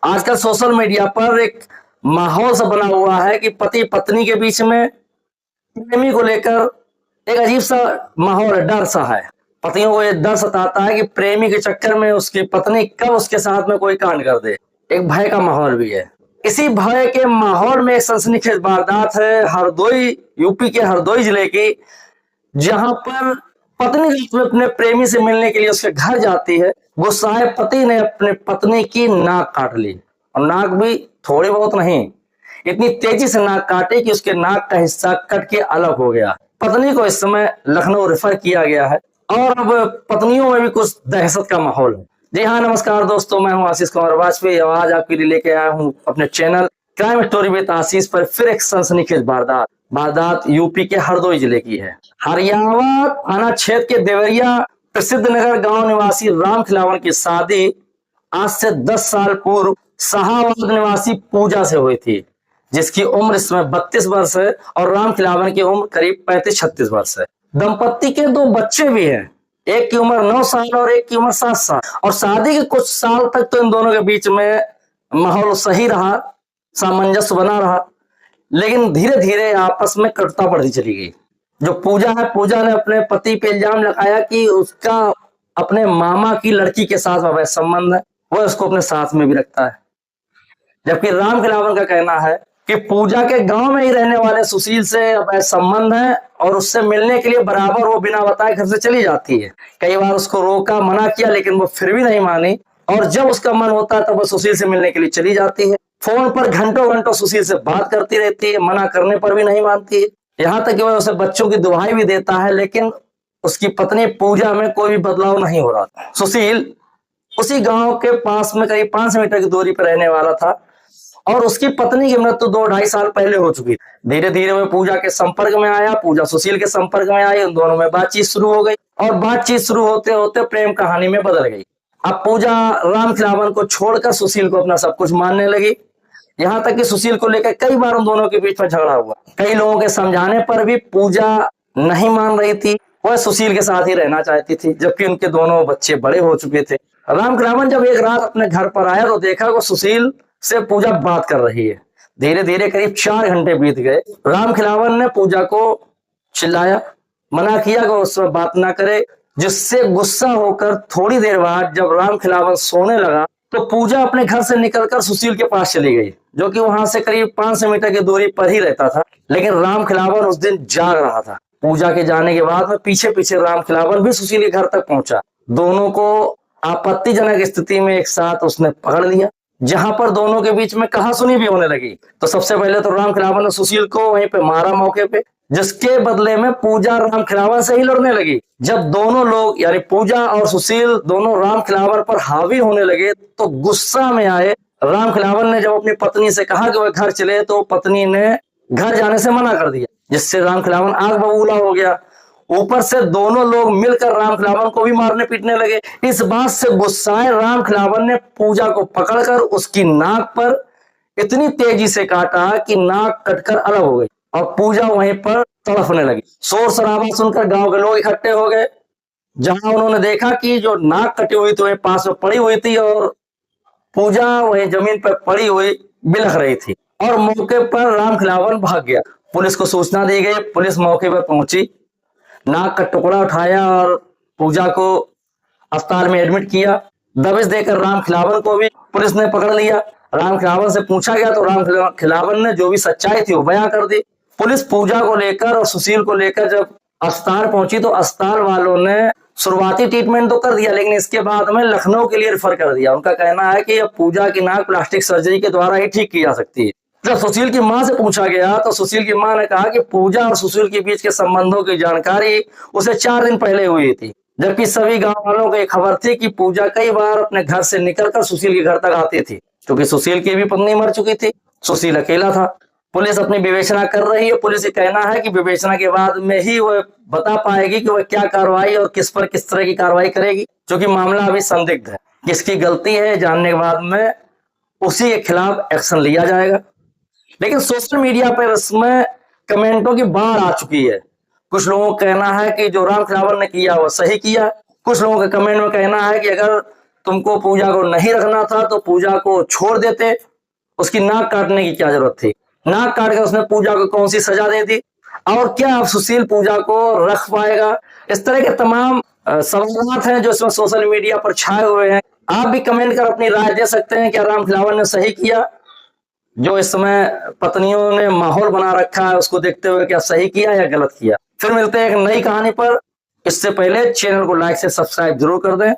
आजकल social media पर एक माहौल सा बना हुआ है कि पति पत्नी के बीच में प्रेमी को लेकर एक अजीब सा माहौल है, डर सा है। पतियों को ये डर सताता है कि प्रेमी के चक्कर में उसकी पत्नी कब उसके साथ में कोई कांड कर दे। एक भय का माहौल भी है। इसी भय के माहौल में एक सनसनीखेज वारदात है हरदोई, यूपी के हरदोई जिले की, जहां पर पत्नी रात में अपने प्रेमी से मिलने के लिए उसके घर जाती है। गुस्साए पति ने अपने पत्नी की नाक काट ली, और नाक भी थोड़ी बहुत नहीं, इतनी तेजी से नाक काटे कि उसके नाक का हिस्सा कट के अलग हो गया। पत्नी को इस समय लखनऊ रेफर किया गया है, और अब पत्नियों में भी कुछ दहशत का माहौल है। जी हाँ, नमस्कार दोस्तों, मैं हूं आशीष कुमार वाजपेयी। आज आपके लिए लेके आया हूं अपने चैनल क्राइम स्टोरी विद आशीष पर फिर एक सनसनीखेज वारदात यूपी के हरदोई जिले की है। हरियाणा थाना क्षेत्र के देवरिया प्रसिद्ध नगर गांव निवासी राम खिलावन की शादी आज से 10 साल पूर्व शाहाबाद निवासी पूजा से हुई थी, जिसकी उम्र इस समय 32 वर्ष है, और राम खिलावन की उम्र करीब 35-36 वर्ष है। दंपत्ति के 2 बच्चे भी हैं, एक की उम्र 9 साल और एक की उम्र 7 साल। और शादी के कुछ साल तक तो इन दोनों के बीच में माहौल सही रहा, सामंजस्य बना रहा, लेकिन धीरे धीरे आपस में कटुता बढ़ती चली गई। जो पूजा है, पूजा ने अपने पति पे इल्जाम लगाया कि उसका अपने मामा की लड़की के साथ अवैध संबंध है, वह उसको अपने साथ में भी रखता है। जबकि राम खिलावन का कहना है कि पूजा के गांव में ही रहने वाले सुशील से अवैध संबंध है, और उससे मिलने के लिए बराबर वो बिना बताए घर से चली जाती है। कई बार उसको रोका, मना किया, लेकिन वो फिर भी नहीं मानी, और जब उसका मन होता है तब वो सुशील से मिलने के लिए चली जाती है। फोन पर घंटों घंटों सुशील से बात करती रहती है, मना करने पर भी नहीं मानती है। यहाँ तक कि वह उसे बच्चों की दुहाई भी देता है, लेकिन उसकी पत्नी पूजा में कोई भी बदलाव नहीं हो रहा। सुशील उसी गांव के पास में करीब 500 मीटर की दूरी पर रहने वाला था, और उसकी पत्नी की मृत्यु 2-2.5 साल पहले हो चुकी। धीरे धीरे वह पूजा के संपर्क में आया, पूजा सुशील के संपर्क में आई, उन दोनों में बातचीत शुरू हो गई, और बातचीत शुरू होते होते प्रेम कहानी में बदल गई। अब पूजा राम खिलावन को छोड़कर सुशील को अपना सब कुछ मानने लगी। यहाँ तक कि सुशील को लेकर कई बार उन दोनों के बीच में झगड़ा हुआ। कई लोगों के समझाने पर भी पूजा नहीं मान रही थी, वह सुशील के साथ ही रहना चाहती थी, जबकि उनके दोनों बच्चे बड़े हो चुके थे। राम खिलावन जब एक रात अपने घर पर आया तो देखा वो सुशील से पूजा बात कर रही है। धीरे धीरे करीब 4 घंटे बीत गए। राम खिलावन ने पूजा को चिल्लाया, मना किया कि उससे बात ना करे, जिससे गुस्सा होकर थोड़ी देर बाद जब राम खिलावन सोने लगा तो पूजा अपने घर से निकलकर सुशील के पास चली गई, जो कि वहां से करीब 500 मीटर की दूरी पर ही रहता था। लेकिन राम खिलावन उस दिन जाग रहा था। पूजा के जाने के बाद में पीछे पीछे राम खिलावन भी सुशील के घर तक पहुंचा। दोनों को आपत्तिजनक स्थिति में एक साथ उसने पकड़ लिया, जहां पर दोनों के बीच में कहासुनी भी होने लगी। तो सबसे पहले तो राम खिलावन ने सुशील को वहीं पे मारा मौके पे, जिसके बदले में पूजा राम खिलावन से ही लड़ने लगी। जब दोनों लोग यानी पूजा और सुशील दोनों राम खिलावन पर हावी होने लगे तो गुस्सा में आए राम खिलावन ने जब अपनी पत्नी से कहा कि वह घर चले, तो पत्नी ने घर जाने से मना कर दिया, जिससे राम खिलावन आग बबूला हो गया। ऊपर से दोनों लोग मिलकर राम खिलावन को भी मारने पीटने लगे। इस बात से गुस्साए राम खिलावन ने पूजा को पकड़कर उसकी नाक पर इतनी तेजी से काटा कि नाक कटकर अलग हो गई, और पूजा वहीं पर तड़फने लगी। शोर शराबा सुनकर गांव के लोग इकट्ठे हो गए, जहां उन्होंने देखा कि जो नाक कटी हुई थी वही पास में पड़ी हुई थी, और पूजा वहीं जमीन पर पड़ी हुई बिलख रही थी, और मौके पर राम खिलावन भाग गया। पुलिस को सूचना दी गई, पुलिस मौके पर पहुंची, नाक का टुकड़ा उठाया और पूजा को अस्पताल में एडमिट किया। दबिश देकर राम खिलावन को भी पुलिस ने पकड़ लिया। राम खिलावन से पूछा गया तो राम खिलावन ने जो भी सच्चाई थी वो बयां कर दी। पुलिस पूजा को लेकर और सुशील को लेकर जब अस्पताल पहुंची तो अस्पताल वालों ने शुरुआती ट्रीटमेंट तो कर दिया, लेकिन इसके बाद में लखनऊ के लिए रेफर कर दिया। उनका कहना है कि अब पूजा की नाक प्लास्टिक सर्जरी के द्वारा ही ठीक की जा सकती है। जब सुशील की मां से पूछा गया तो सुशील की मां ने कहा कि पूजा और सुशील के बीच के संबंधों की जानकारी उसे 4 दिन पहले हुई थी, जबकि सभी गांव वालों को खबर थी कि पूजा कई बार अपने घर से निकलकर सुशील के घर तक आती थी, क्योंकि सुशील की भी पत्नी मर चुकी थी, सुशील अकेला था। पुलिस अपनी विवेचना कर रही है। पुलिस का कहना है कि विवेचना के बाद में ही वह बता पाएगी कि वह क्या कार्रवाई और किस पर किस तरह की कार्रवाई करेगी, क्योंकि मामला अभी संदिग्ध है। किसकी गलती है जानने के बाद में उसी के खिलाफ एक्शन लिया जाएगा। लेकिन सोशल मीडिया पर इसमें कमेंटों की बाढ़ आ चुकी है। कुछ लोगों का कहना है कि जो राम खिलावन ने किया वो सही किया, कुछ लोगों का कमेंट में कहना है कि अगर तुमको पूजा को नहीं रखना था तो पूजा को छोड़ देते, उसकी नाक काटने की क्या जरूरत थी? नाक काट के उसने पूजा को कौन सी सजा दे दी? और क्या अब सुशील पूजा को रख पाएगा? इस तरह के तमाम सवाल हैं जो इसमें सोशल मीडिया पर छाए हुए हैं। आप भी कमेंट कर अपनी राय दे सकते हैं, क्या राम खिलावन ने सही किया? जो इस समय पत्नियों ने माहौल बना रखा है उसको देखते हुए क्या सही किया या गलत किया? फिर मिलते हैं एक नई कहानी पर। इससे पहले चैनल को लाइक से सब्सक्राइब जरूर कर दें।